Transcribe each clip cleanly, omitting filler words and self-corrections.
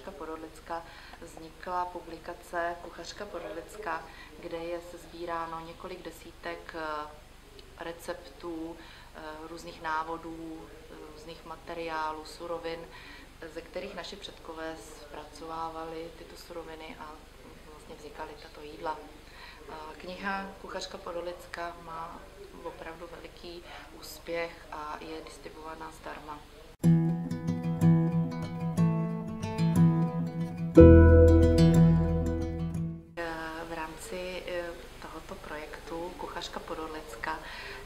Kuchařka Podorlicka vznikla publikace Kuchařka Podorlicka, kde je sesbíráno několik desítek receptů, různých návodů, různých materiálů, surovin, ze kterých naši předkové zpracovávali tyto suroviny a vlastně vznikaly tato jídla. Kniha Kuchařka Podorlicka má opravdu veliký úspěch a je distribuovaná zdarma. V rámci tohoto projektu Kuchařka Podorlicka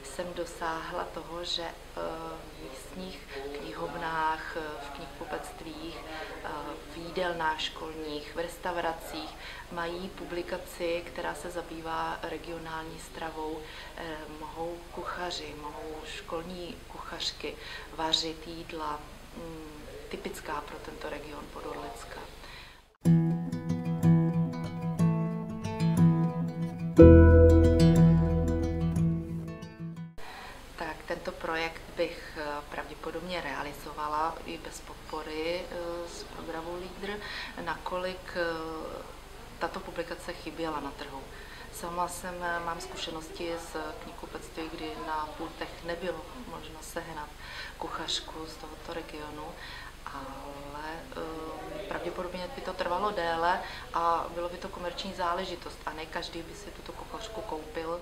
jsem dosáhla toho, že v místních knihovnách, v knihkupectvích, v jídelnách školních, v restauracích mají publikaci, která se zabývá regionální stravou. Mohou kuchaři, mohou školní kuchařky vařit jídla typická pro tento region Podorlicka. Tak tento projekt bych pravděpodobně realizovala i bez podpory z programu LEADER, nakolik tato publikace chyběla na trhu. Sama mám zkušenosti z knihkupectví, kdy na pultech nebylo možno sehnat kuchařku z tohoto regionu, ale pravděpodobně by to trvalo déle a bylo by to komerční záležitost a ne každý by si tuto kuchařku koupil.